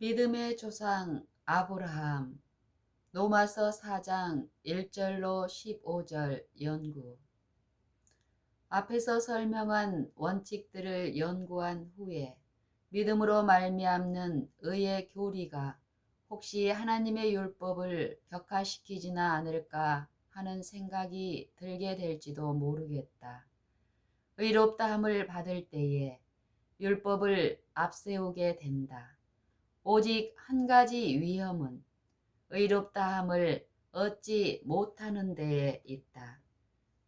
믿음의 조상 아브라함. 로마서 4장 1절로 15절 연구. 앞에서 설명한 원칙들을 연구한 후에 믿음으로 말미암는 의의 교리가 혹시 하나님의 율법을 격화시키지는 않을까 하는 생각이 들게 될지도 모르겠다. 의롭다함을 받을 때에 율법을 앞세우게 된다. 오직 한 가지 위험은 의롭다함을 얻지 못하는 데에 있다.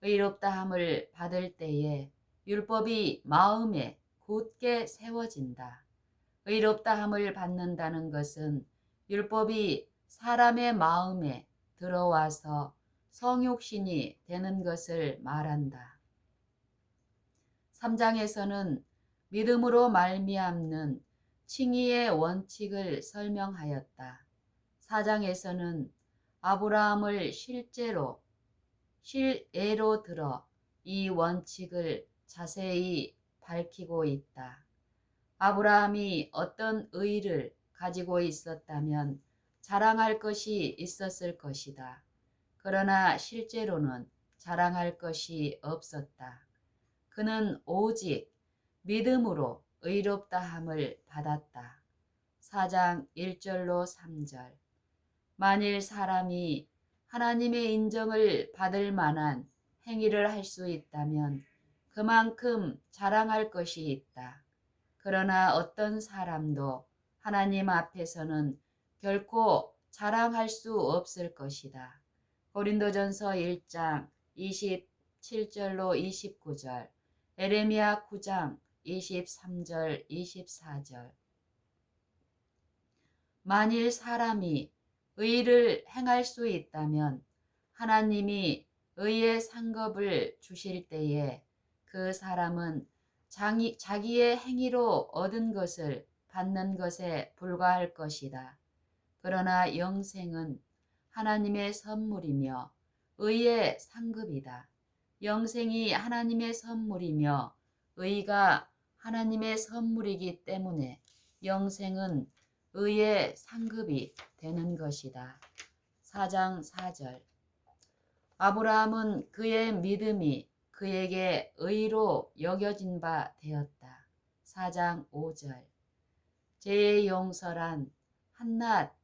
의롭다함을 받을 때에 율법이 마음에 굳게 세워진다. 의롭다함을 받는다는 것은 율법이 사람의 마음에 들어와서 성육신이 되는 것을 말한다. 3장에서는 믿음으로 말미암는 칭의의 원칙을 설명하였다. 4장에서는 아브라함을 실예로 들어 이 원칙을 자세히 밝히고 있다. 아브라함이 어떤 의를 가지고 있었다면 자랑할 것이 있었을 것이다. 그러나 실제로는 자랑할 것이 없었다. 그는 오직 믿음으로 의롭다함을 받았다. 4장 1절로 3절. 만일 사람이 하나님의 인정을 받을 만한 행위를 할 수 있다면 그만큼 자랑할 것이 있다. 그러나 어떤 사람도 하나님 앞에서는 결코 자랑할 수 없을 것이다. 고린도전서 1장 27절로 29절, 에레미야 9장 23절 24절. 만일 사람이 의를 행할 수 있다면 하나님이 의의 상급을 주실 때에 그 사람은 자기의 행위로 얻은 것을 받는 것에 불과할 것이다. 그러나 영생은 하나님의 선물이며 의의 상급이다. 영생이 하나님의 선물이며 의가 하나님의 선물이기 때문에 영생은 의의 상급이 되는 것이다. 4장 4절. 아브라함은 그의 믿음이 그에게 의로 여겨진 바 되었다. 4장 5절. 죄의 용서란 한낱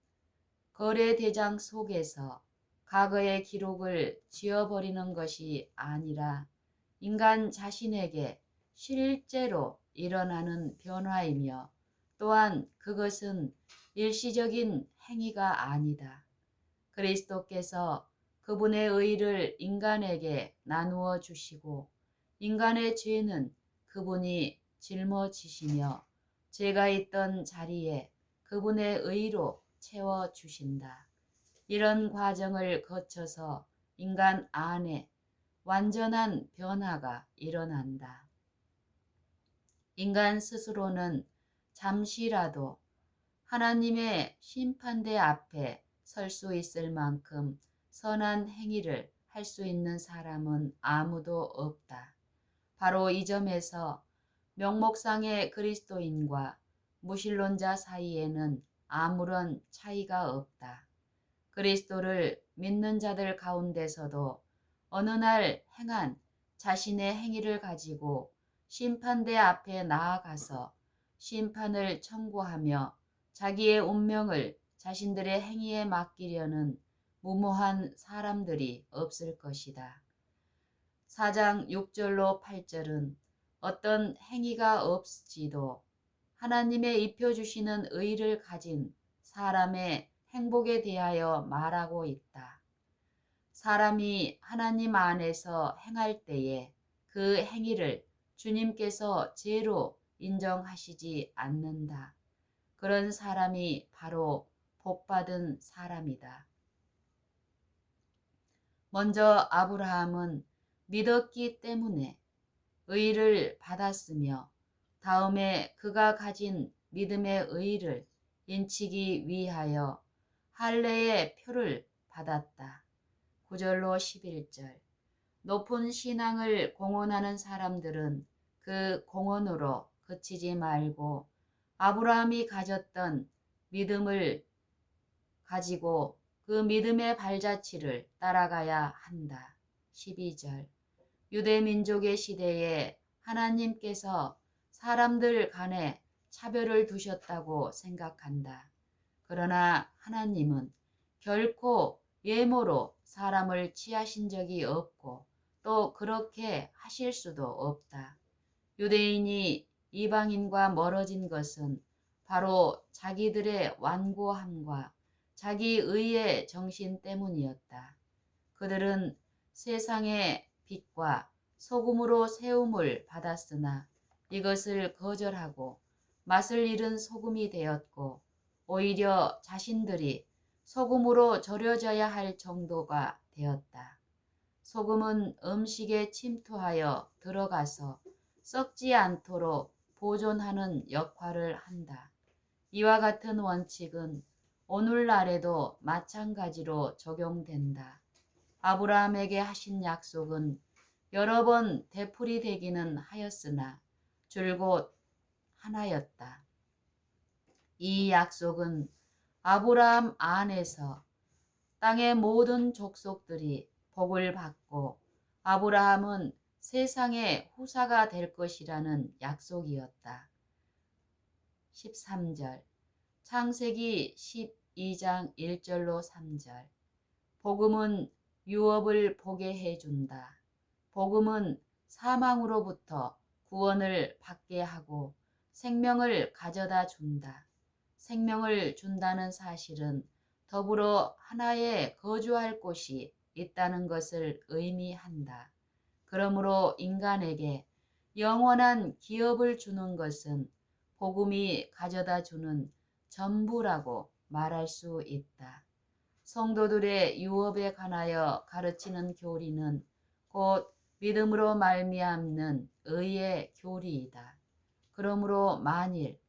거래대장 속에서 과거의 기록을 지워버리는 것이 아니라 인간 자신에게 실제로 일어나는 변화이며 또한 그것은 일시적인 행위가 아니다. 그리스도께서 그분의 의를 인간에게 나누어 주시고 인간의 죄는 그분이 짊어지시며 죄가 있던 자리에 그분의 의로 채워주신다. 이런 과정을 거쳐서 인간 안에 완전한 변화가 일어난다. 인간 스스로는 잠시라도 하나님의 심판대 앞에 설 수 있을 만큼 선한 행위를 할 수 있는 사람은 아무도 없다. 바로 이 점에서 명목상의 그리스도인과 무신론자 사이에는 아무런 차이가 없다. 그리스도를 믿는 자들 가운데서도 어느 날 행한 자신의 행위를 가지고 심판대 앞에 나아가서 심판을 청구하며 자기의 운명을 자신들의 행위에 맡기려는 무모한 사람들이 없을 것이다. 4장 6절로 8절은 어떤 행위가 없지도 하나님의 입혀주시는 의를 가진 사람의 행복에 대하여 말하고 있다. 사람이 하나님 안에서 행할 때에 그 행위를 주님께서 죄로 인정하시지 않는다. 그런 사람이 바로 복받은 사람이다. 먼저 아브라함은 믿었기 때문에 의를 받았으며 다음에 그가 가진 믿음의 의를 인치기 위하여 할례의 표를 받았다. 9절로 11절. 높은 신앙을 공언하는 사람들은 그 공언으로 그치지 말고 아브라함이 가졌던 믿음을 가지고 그 믿음의 발자취를 따라가야 한다. 12절. 유대 민족의 시대에 하나님께서 사람들 간에 차별을 두셨다고 생각한다. 그러나 하나님은 결코 외모로 사람을 취하신 적이 없고 또 그렇게 하실 수도 없다. 유대인이 이방인과 멀어진 것은 바로 자기들의 완고함과 자기의의 정신 때문이었다. 그들은 세상의 빛과 소금으로 세움을 받았으나 이것을 거절하고 맛을 잃은 소금이 되었고 오히려 자신들이 소금으로 절여져야 할 정도가 되었다. 소금은 음식에 침투하여 들어가서 썩지 않도록 보존하는 역할을 한다. 이와 같은 원칙은 오늘날에도 마찬가지로 적용된다. 아브라함에게 하신 약속은 여러 번 되풀이 되기는 하였으나 줄곧 하나였다. 이 약속은 아브라함 안에서 땅의 모든 족속들이 복을 받고 아브라함은 세상의 후사가 될 것이라는 약속이었다. 13절. 창세기 12장 1절로 3절. 복음은 유업을 보게 해준다. 복음은 사망으로부터 구원을 받게 하고 생명을 가져다 준다. 생명을 준다는 사실은 더불어 하나에 거주할 곳이 있다는 것을 의미한다. 그러므로 인간에게 영원한 기업을 주는 것은 복음이 가져다 주는 전부라고 말할 수 있다. 성도들의 유업에 관하여 가르치는 교리는 곧 믿음으로 말미암는 의의 교리이다. 그러므로 만일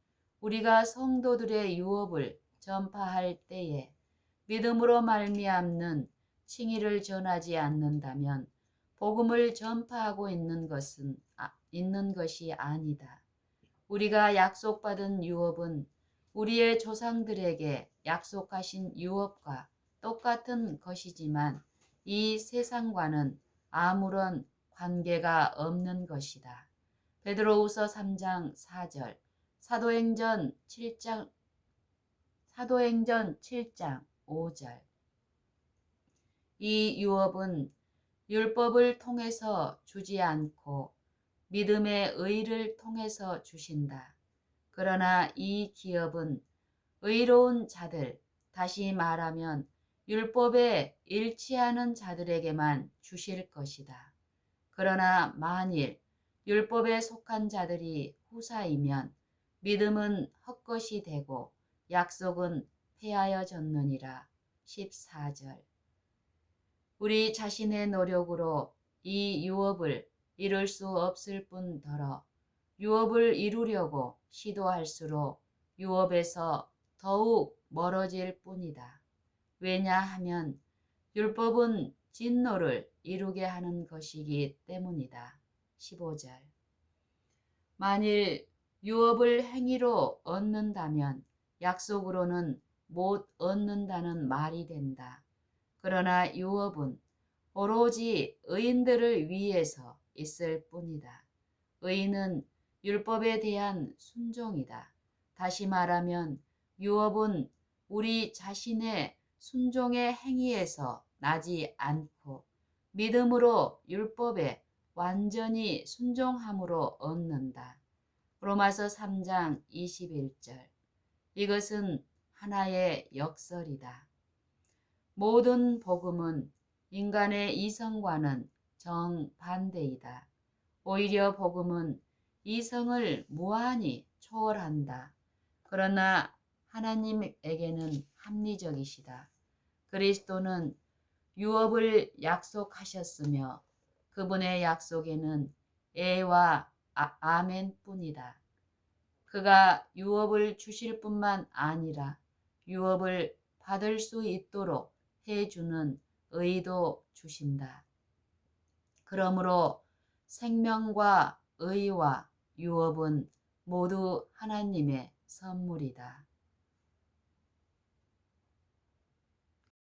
우리가 성도들의 유업을 전파할 때에 믿음으로 말미암는 칭의를 전하지 않는다면 복음을 전파하고 있는 것이 아니다. 우리가 약속받은 유업은 우리의 조상들에게 약속하신 유업과 똑같은 것이지만 이 세상과는 아무런 관계가 없는 것이다. 베드로후서 3장 4절, 사도행전 7장 5절. 이 유업은 율법을 통해서 주지 않고 믿음의 의를 통해서 주신다. 그러나 이 기업은 의로운 자들, 다시 말하면 율법에 일치하는 자들에게만 주실 것이다. 그러나 만일 율법에 속한 자들이 후사이면 믿음은 헛것이 되고 약속은 폐하여졌느니라. 14절. 우리 자신의 노력으로 이 유업을 이룰 수 없을 뿐더러 유업을 이루려고 시도할수록 유업에서 더욱 멀어질 뿐이다. 왜냐하면 율법은 진노를 이루게 하는 것이기 때문이다. 15절. 만일 유업을 행위로 얻는다면 약속으로는 못 얻는다는 말이 된다. 그러나 유업은 오로지 의인들을 위해서 있을 뿐이다. 의인은 율법에 대한 순종이다. 다시 말하면 유업은 우리 자신의 순종의 행위에서 나지 않고 믿음으로 율법에 완전히 순종함으로 얻는다. 로마서 3장 21절. 이것은 하나의 역설이다. 모든 복음은 인간의 이성과는 정반대이다. 오히려 복음은 이성을 무한히 초월한다. 그러나 하나님에게는 합리적이시다. 그리스도는 유업을 약속하셨으며 그분의 약속에는 에와 아멘 뿐이다. 그가 유업을 주실 뿐만 아니라 유업을 받을 수 있도록 해주는 의도 주신다. 그러므로 생명과 의와 유업은 모두 하나님의 선물이다.